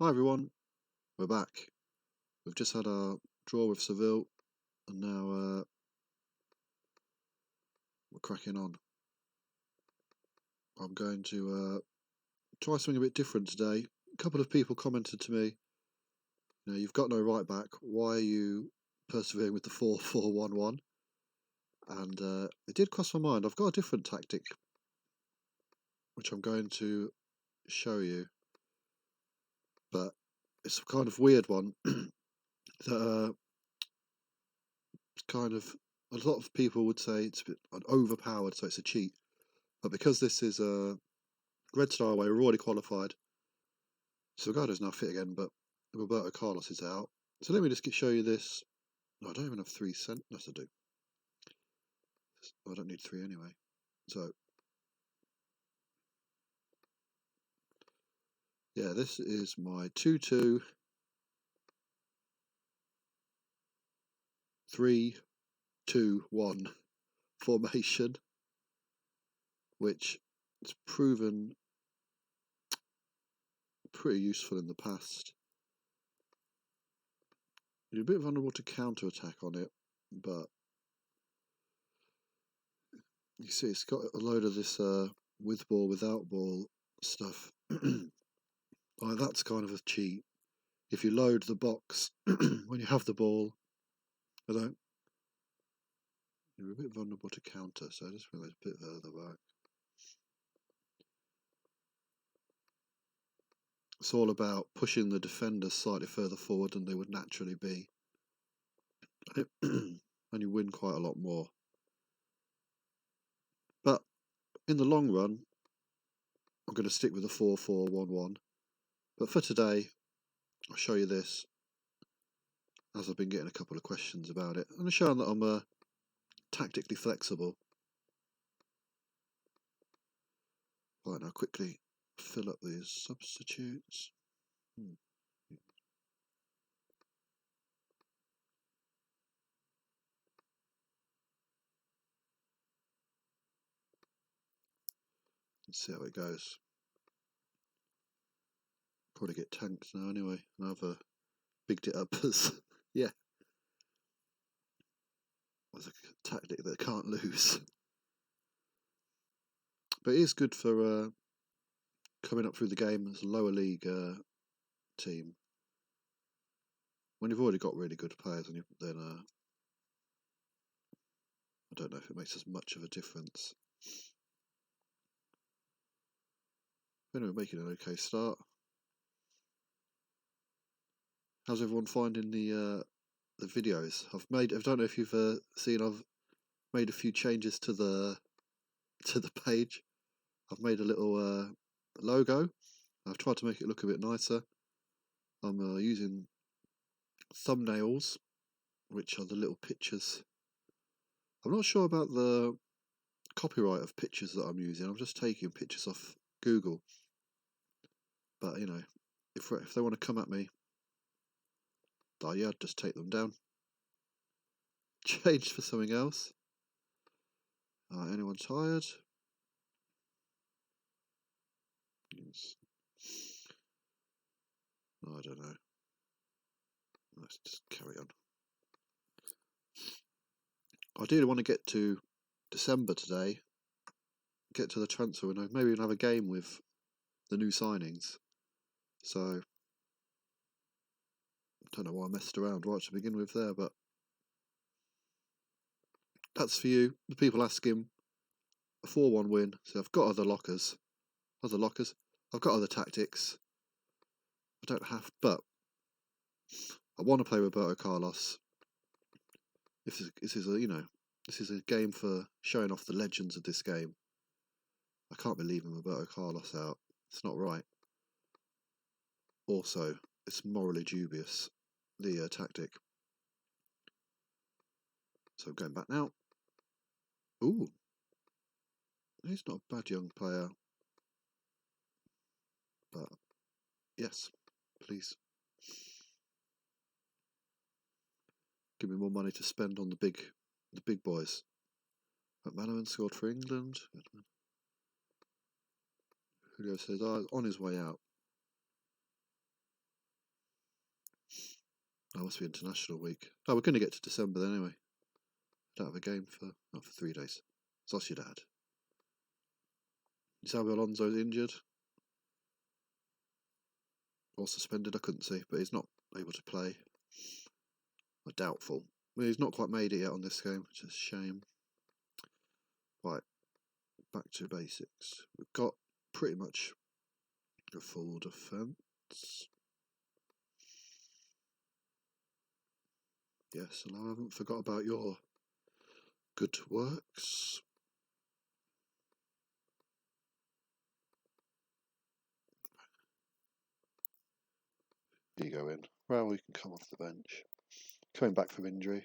Hi everyone, we're back. We've just had our draw with Seville and now we're cracking on. I'm going to try something a bit different today. A couple of people commented to me, you've got no right back, why are you persevering with the 4-4-1-1? And it did cross my mind. I've got a different tactic which I'm going to show you, but it's a kind of weird one that kind of a lot of people would say it's a bit overpowered, so it's a cheat. But because this is a Red Star away, we're already qualified. Salgado's now fit again, but Roberto Carlos is out. So let me just show you this. No, I don't even have 3 cent. Yes, I do. I don't need 3 anyway. So, yeah, this is my 2-2-3-2-1 formation, which has proven pretty useful in the past. You're a bit vulnerable to counter-attack on it, but you see it's got a load of this with ball, without ball stuff. Like, that's kind of a cheat. If you load the box when you have the ball, you're a bit vulnerable to counter, so I just realised a bit further back. It's all about pushing the defenders slightly further forward than they would naturally be. And you win quite a lot more. But in the long run, I'm going to stick with the 4-4-1-1. But for today, I'll show you this, as I've been getting a couple of questions about it. And I'm showing that I'm tactically flexible. Right, now quickly fill up these substitutes. Let's see how it goes. Probably get tanked now anyway. I've bigged it up as, yeah, as a tactic that can't lose. But it is good for coming up through the game as a lower league team. When you've already got really good players, then I don't know if it makes as much of a difference. Anyway, making an okay start. How's everyone finding the videos? I don't know if you've seen. I've made a few changes to the page. I've made a little logo. I've tried to make it look a bit nicer. I'm using thumbnails, which are the little pictures. I'm not sure about the copyright of pictures that I'm using. I'm just taking pictures off Google. But if they want to come at me, yeah, I'd just take them down. Change for something else. Anyone tired? Yes. I don't know. Let's just carry on. I do want to get to December today. Get to the transfer window. Maybe even have a game with the new signings. So I don't know why I messed around right to begin with there, but that's for you. The people asking, a 4-1 win. So I've got other lockers. I've got other tactics. I don't have, but I want to play Roberto Carlos. This is a game for showing off the legends of this game. I can't be leaving Roberto Carlos out. It's not right. Also, it's morally dubious, the tactic. So I'm going back now. Ooh, he's not a bad young player. But yes, please. Give me more money to spend on the big boys. McManaman scored for England. Julio says, on his way out. Oh, must be international week. Oh, we're going to get to December then anyway. Don't have a game for 3 days. Sociedad. Xabi Alonso's injured or suspended. I couldn't see, but he's not able to play. Doubtful. Well, he's not quite made it yet on this game, which is a shame. Right, back to basics. We've got pretty much a full defence. Yes, and I haven't forgot about your good works. Here you go in. Well, we can come off the bench. Coming back from injury.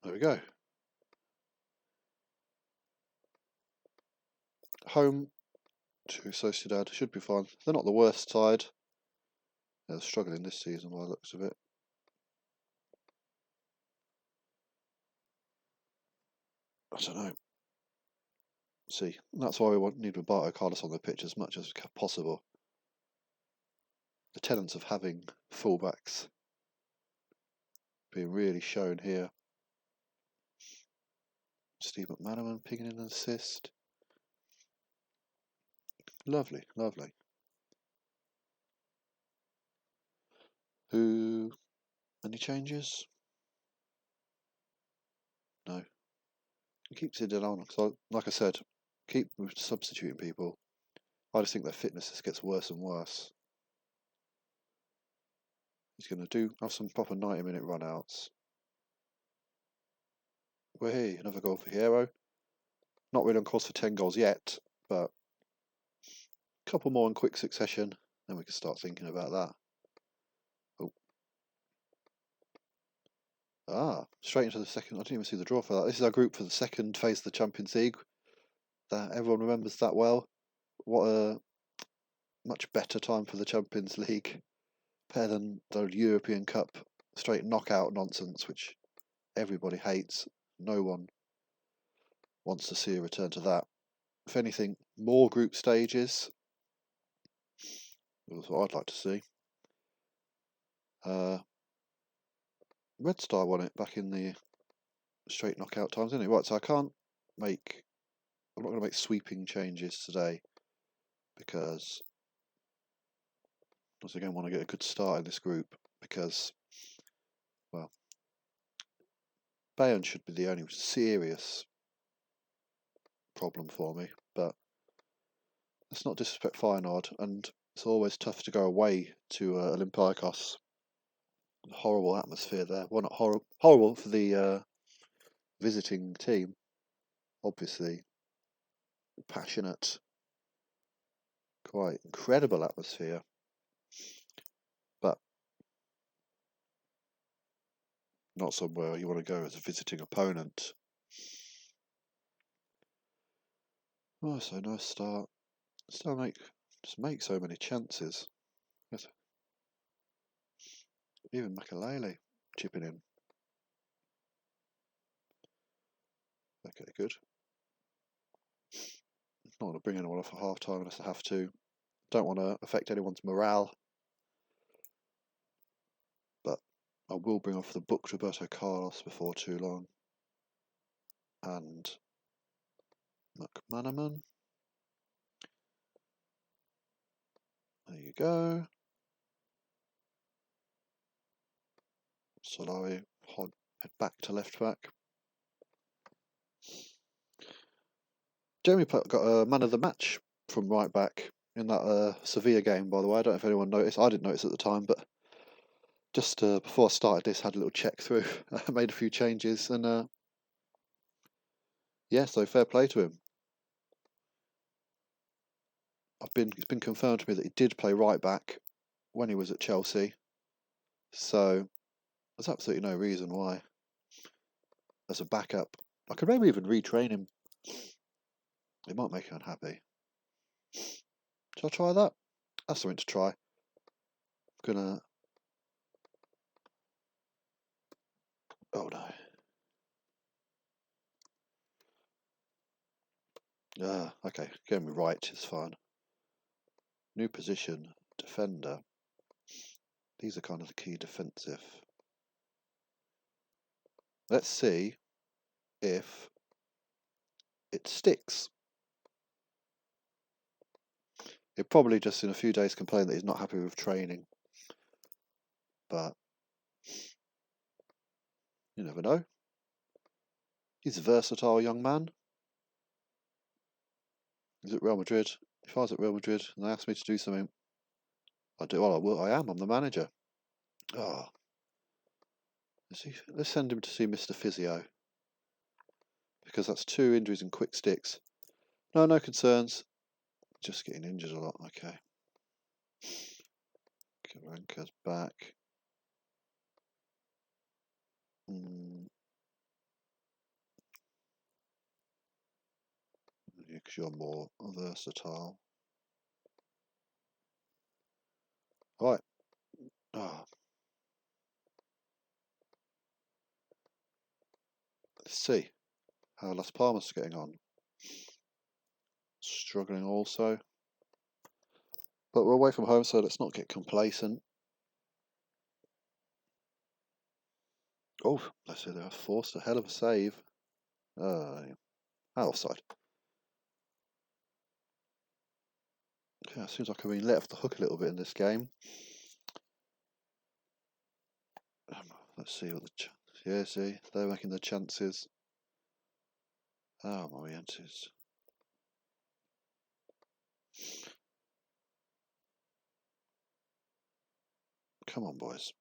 There we go. Home to Sociedad. Should be fine. They're not the worst side. They're struggling this season by the looks of it. I don't know. See, that's why we need Roberto Carlos on the pitch as much as possible. The tenets of having fullbacks being really shown here. Steve McManaman picking in an assist. Lovely, lovely. Any changes? No. He keeps it on because, like I said, keep substituting people. I just think their fitness just gets worse and worse. He's going to have some proper 90-minute run-outs. Hey, another goal for Hierro. Not really on course for 10 goals yet, but a couple more in quick succession, then we can start thinking about that. Straight into the second. I didn't even see the draw for that. This is our group for the second phase of the Champions League. That everyone remembers that well. What a much better time for the Champions League. Better than the European Cup straight knockout nonsense, which everybody hates. No one wants to see a return to that. If anything, more group stages. That's what I'd like to see. Red Star won it back in the straight knockout times, didn't it? Right, so I'm not going to make sweeping changes today because once again, I want to get a good start in this group because, well, Bayern should be the only serious problem for me, but let's not disrespect Feyenoord, and it's always tough to go away to Olympiacos. Horrible atmosphere there. Well, not horrible for the visiting team, obviously. Passionate, quite incredible atmosphere. But not somewhere you want to go as a visiting opponent. Oh, so nice start. Still make so many chances. Even Makalele chipping in. Okay, good. Not going to bring anyone off at half time unless I have to. Don't want to affect anyone's morale. But I will bring off the booked Roberto Carlos before too long. And McManaman. There you go. Solari head back to left back. Jeremy got a man of the match from right back in that Sevilla game, by the way. I don't know if anyone noticed. I didn't notice at the time, but just before I started this, had a little check through. I made a few changes, and yeah, so fair play to him. It's been confirmed to me that he did play right back when he was at Chelsea, so there's absolutely no reason why, as a backup, I could maybe even retrain him. It might make him unhappy. Shall I try that? That's something to try. I'm gonna. Oh no. Okay, getting me right is fine. New position, defender. These are kind of the key defensive. Let's see if it sticks. He'll probably just in a few days complain that he's not happy with training. But you never know. He's a versatile young man. He's at Real Madrid. If I was at Real Madrid and they asked me to do something, I'd do. Well, I am. I'm the manager. Oh. Let's send him to see Mr. Physio. Because that's 2 injuries and quick sticks. No concerns. Just getting injured a lot. Okay. Karanka's back. Because you're more versatile. Right. Oh. Let's see how Las Palmas are getting on. Struggling also. But we're away from home, so let's not get complacent. Oh, let's see, they have forced a hell of a save. Outside. Yeah, it seems like I've been let off the hook a little bit in this game. Let's see what the yeah, see, they're making the chances. Oh, Morientes. Come on, boys.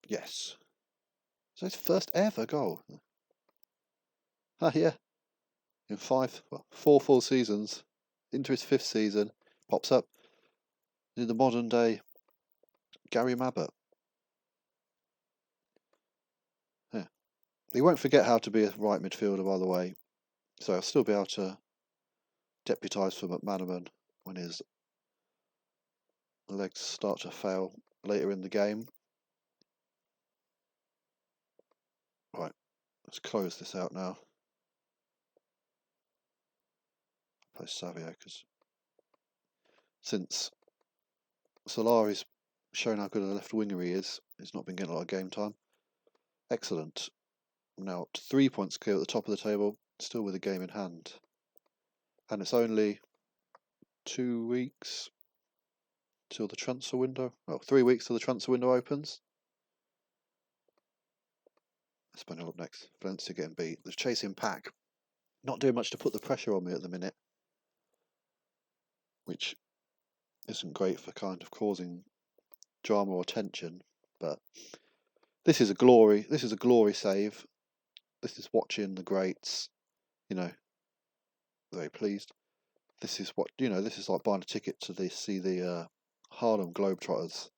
Yes. So his first ever goal. Ah, yeah. In 4 full seasons, into his 5th season, pops up in the modern day Gary Mabbutt. Yeah. He won't forget how to be a right midfielder, by the way. So he'll still be able to deputise for McManaman when his legs start to fail later in the game. Right, let's close this out now. Play Savio because since Solari's shown how good a left winger he is, he's not been getting a lot of game time. Excellent. Now 3 points clear at the top of the table, still with a game in hand. And it's only 2 weeks till the transfer window. Well, 3 weeks till the transfer window opens. Espanyol up next. Valencia getting beat. The chasing pack not doing much to put the pressure on me at the minute, which isn't great for kind of causing drama or tension. But this is a glory. This is a glory save. This is watching the greats. You know, very pleased. This is what This is like buying a ticket to see the Harlem Globetrotters.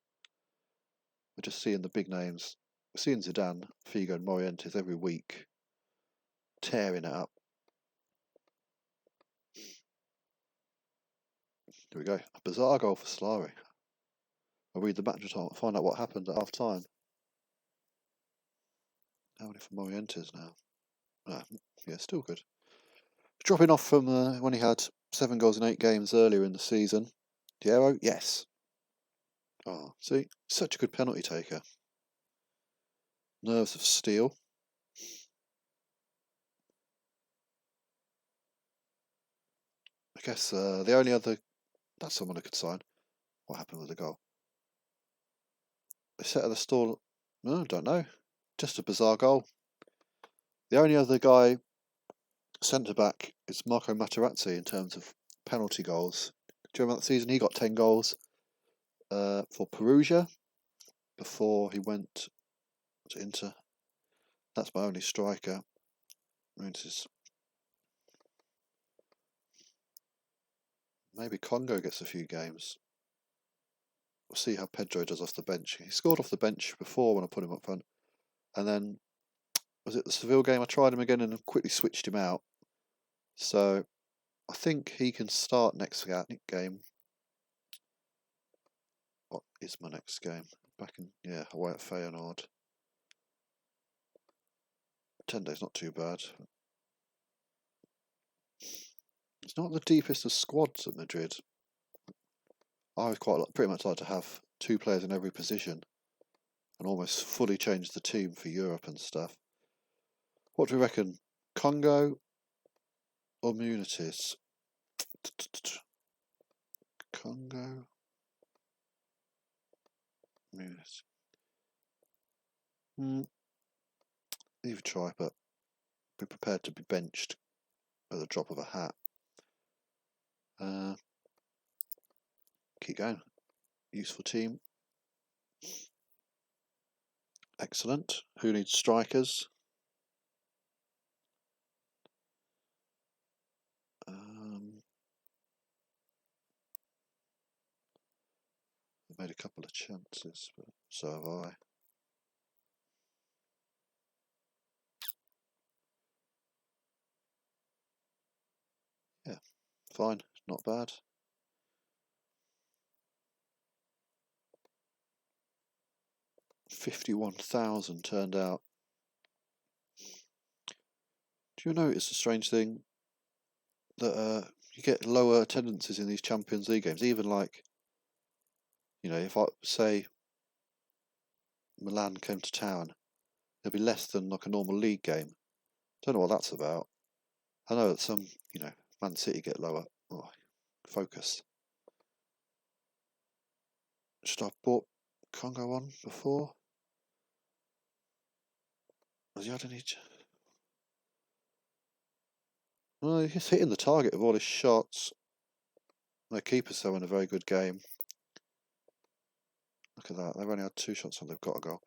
We're just seeing the big names. We're seeing Zidane, Figo, and Morientes every week, tearing it up. Here we go. A bizarre goal for Solari. I'll read the match result and find out what happened at half time. How many for Morientes now? Yeah, still good. Dropping off from when he had 7 goals in 8 games earlier in the season. Diero, yes. Oh, see, such a good penalty taker. Nerves of steel. I guess the only other... That's someone who could sign. What happened with the goal? They set at the stall... No, don't know. Just a bizarre goal. The only other guy centre-back is Marco Materazzi in terms of penalty goals. Do you remember that season? He got 10 goals for Perugia before he went to Inter. That's my only striker. Maybe Congo gets a few games. We'll see how Pedro does off the bench. He scored off the bench before when I put him up front. And then, was it the Seville game? I tried him again and quickly switched him out. So, I think he can start next game. What is my next game? Away at Feyenoord. 10 days, not too bad. It's not the deepest of squads at Madrid. I would pretty much like to have 2 players in every position and almost fully change the team for Europe and stuff. What do we reckon? Congo or Munitis? Congo, Munitis. Either try, but be prepared to be benched at the drop of a hat. Keep going. Useful team. Excellent. Who needs strikers? I've made a couple of chances, but so have I. Yeah, fine. Not bad. 51,000 turned out. Do you notice a strange thing that you get lower attendances in these Champions League games? Even like, if I say Milan came to town, there'd be less than like a normal league game. Don't know what that's about. I know that some, Man City get lower. Oh, focus. Should I have bought Congo on before? Has he had any? Well, he's hitting the target of all his shots. The keeper's having a very good game. Look at that. They've only had 2 shots and they've got a goal.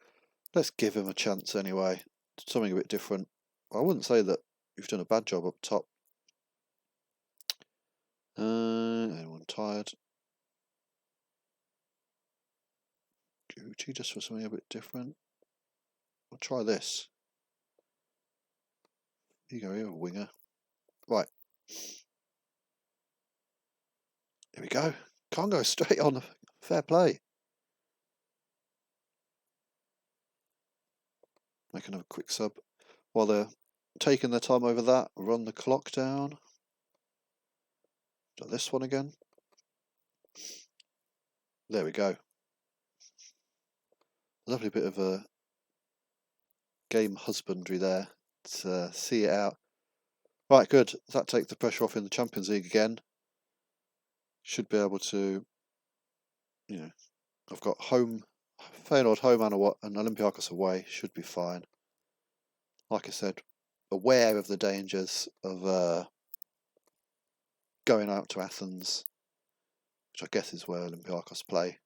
Let's give him a chance anyway. Something a bit different. I wouldn't say that you've done a bad job up top. Anyone tired? Gucci just for something a bit different. I'll try this. Here you go, you're a winger. Right. Here we go. Congo straight on. Fair play. Make another quick sub. While they're taking their time over that, run the clock down. Do this one again. There we go. Lovely bit of a game husbandry there to see it out. Right, good. That takes the pressure off in the Champions League again. Should be able to, I've got Feyenoord home and Olympiacos away. Should be fine. Like I said, aware of the dangers of going out to Athens, which I guess is where Olympiacos play.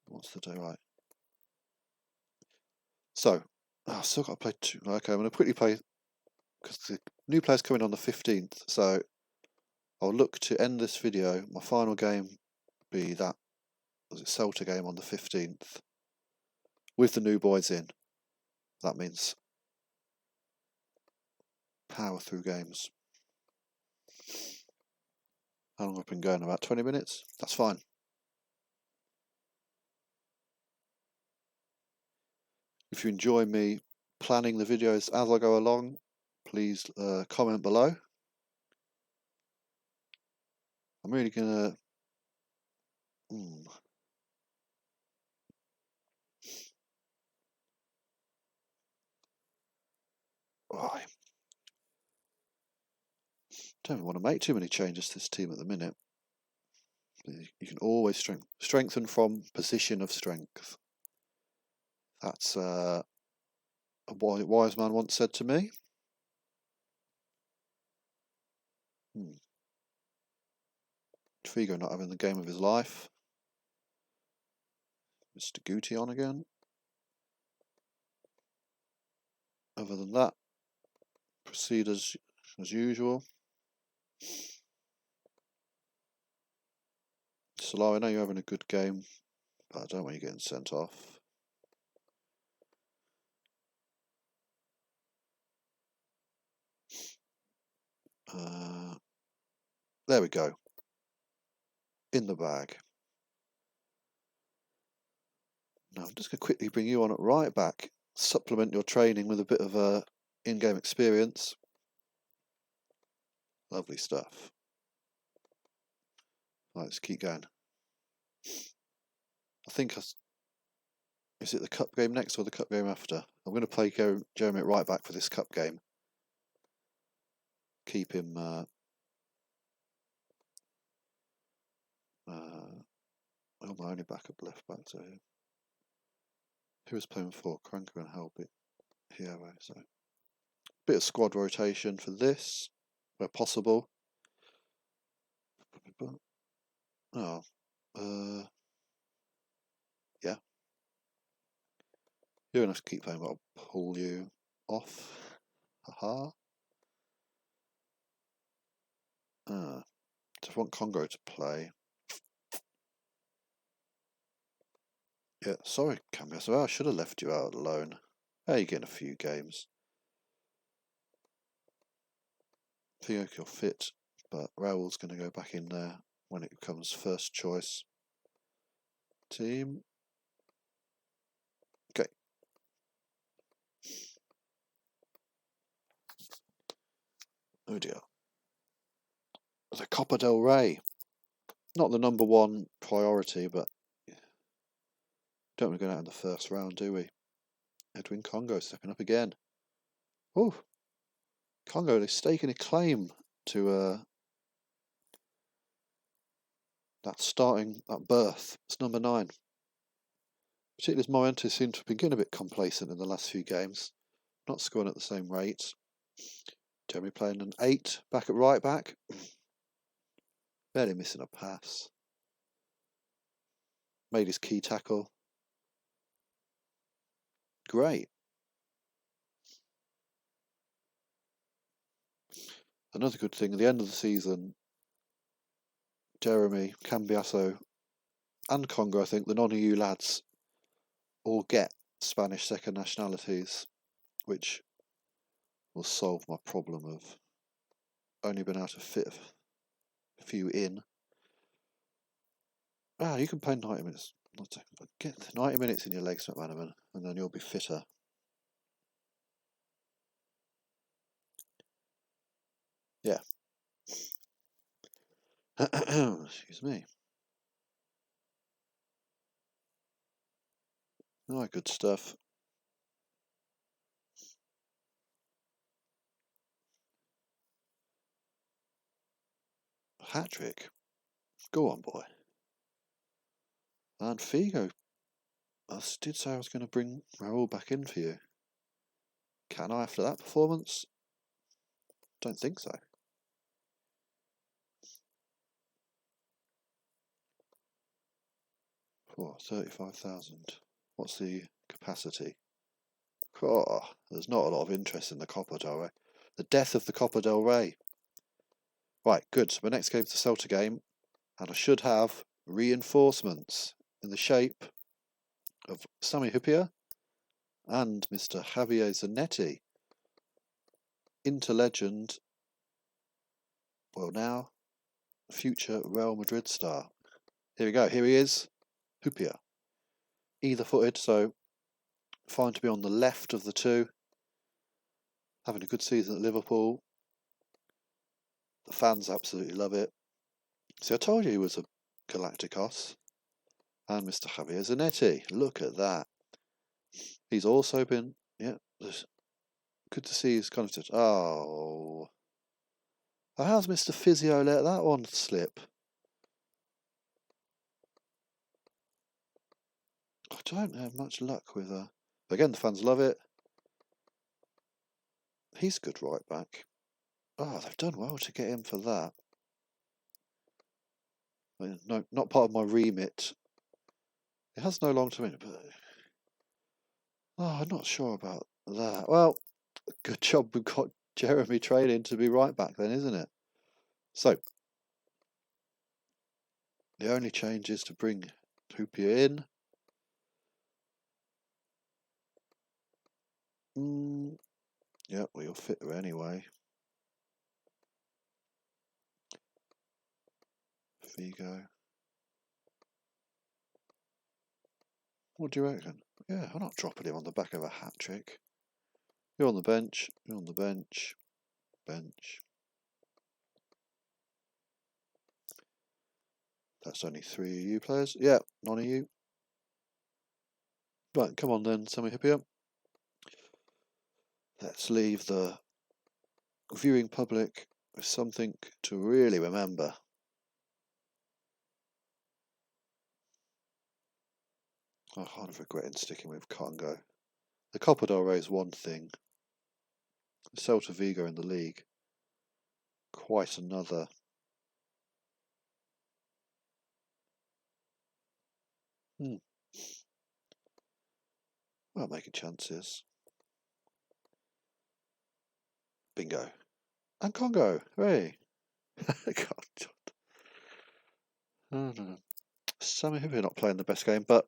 What's the day, right? So, I've still got to play 2. Okay, I'm going to quickly play, because the new player's coming on the 15th, so I'll look to end this video. My final game be that, was it Celta game on the 15th, with the new boys in. That means power through games. How long have I been going? About 20 minutes? That's fine. If you enjoy me planning the videos as I go along, please comment below. I'm really gonna I don't want to make too many changes to this team at the minute. You can always strengthen from position of strength. That's a wise man once said to me. Figo not having the game of his life. Mr. Guti on again. Other than that, proceed as usual. Solari, I know you're having a good game, but I don't want you getting sent off. There we go. In the bag. Now I'm just going to quickly bring you on at right back. Supplement your training with a bit of in-game experience. Lovely stuff. Right, let's keep going. I think is it the cup game next or the cup game after? I'm going to play Jeremy at right back for this cup game. Keep him. Oh, my only backup left back. So who was playing for? Kranker and Helbit here. So bit of squad rotation for this, where possible. Oh, yeah. You're enough to keep playing, but I'll pull you off. Haha. Just want Congo to play. Yeah, sorry, Cambias. I should have left you out alone. Hey, you're getting a few games. I think you're fit, but Raul's going to go back in there when it becomes first choice team. Okay. Oh dear. The Copa del Rey. Not the #1 priority, but don't want to go out in the first round, do we? Edwin Congo stepping up again. Oh, Congo is staking a claim to that berth. It's number 9. Particularly as Moentes seemed to have been getting a bit complacent in the last few games. Not scoring at the same rate. Jeremy playing an 8 back at right back. Barely missing a pass. Made his key tackle. Great. Another good thing, at the end of the season, Jeremy, Cambiasso and Congo, I think, the non-EU lads, all get Spanish second nationalities, which will solve my problem of only being able to fit a few in. You can play 90 minutes. Get 90 minutes in your legs, McManaman, and then you'll be fitter. Yeah. Excuse me. Oh, good stuff. Hat-trick. Go on, boy. And Figo. I did say I was going to bring Raul back in for you. Can I after that performance? Don't think so. Oh, 35,000. What's the capacity? Oh, there's not a lot of interest in the Copa del Rey. The death of the Copa del Rey. Right, good. So my next game is the Celta game, and I should have reinforcements in the shape of Sami Hyypiä and Mr. Javier Zanetti. Inter-legend, well now, future Real Madrid star. Here we go, here he is, Hyypiä. Either-footed, so fine to be on the left of the two. Having a good season at Liverpool. The fans absolutely love it. See, I told you he was a Galacticos. And Mr. Javier Zanetti, look at that. He's also been, yeah, good to see he's kind of, oh. How's Mr. Physio let that one slip? I don't have much luck with her. Again, the fans love it. He's good right back. Oh, they've done well to get him for that. No, not part of my remit. It has no long-term in it, but I'm not sure about that. Well, good job we've got Jeremy training to be right back then, isn't it? So, the only change is to bring Hyypiä in. Yeah, well, you'll fit her anyway. Figo. What do you reckon? Yeah, I'm not dropping him on the back of a hat-trick. You're on the bench. You're on the bench. Bench. That's only 3 of you players. Yeah, none of you. Right, come on then, Semi-Hippia. Let's leave the viewing public with something to really remember. I kind of regretting sticking with Congo. The Copa del Rey is one thing. Celta Vigo in the league, quite another. Well, making chances. Bingo. And Congo. Hooray. God. No. Semi-Hippia not playing the best game, but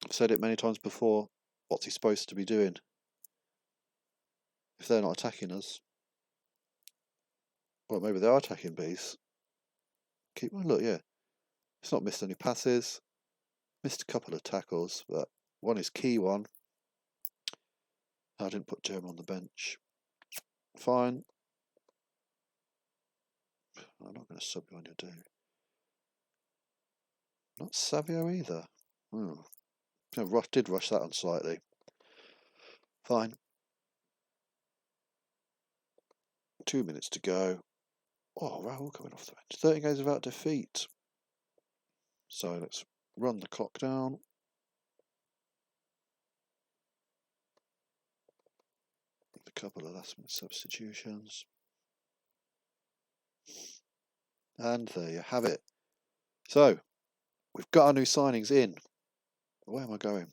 I've said it many times before. What's he supposed to be doing? If they're not attacking us. Well, maybe they are attacking bees. Keep on look, yeah. It's not missed any passes. Missed a couple of tackles, but one is key one. I didn't put Jeremy on the bench. Fine. I'm not going to sub you on your do. Not Savio either. Did rush that on slightly. Fine. 2 minutes to go. Oh, Raul coming off the bench. 30 games without defeat. So let's run the clock down. A couple of last minute substitutions. And there you have it. So, we've got our new signings in. Where am I going?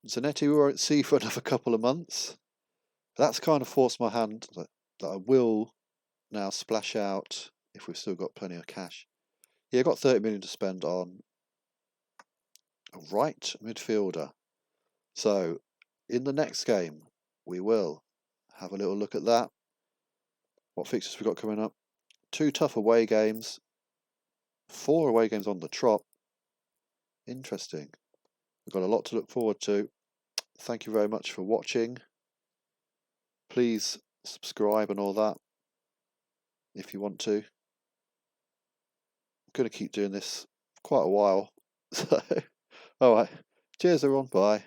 Zanetti we won't see for another couple of months. That's kind of forced my hand that I will now splash out if we've still got plenty of cash. Yeah, I've got 30 million to spend on a right midfielder. So, in the next game, we will have a little look at that. What fixtures we've got coming up? 2 tough away games. 4 away games on the trot. Interesting. We've got a lot to look forward to. Thank you very much for watching. Please subscribe and all that if you want to. I'm going to keep doing this for quite a while. So, alright. Cheers everyone. Bye.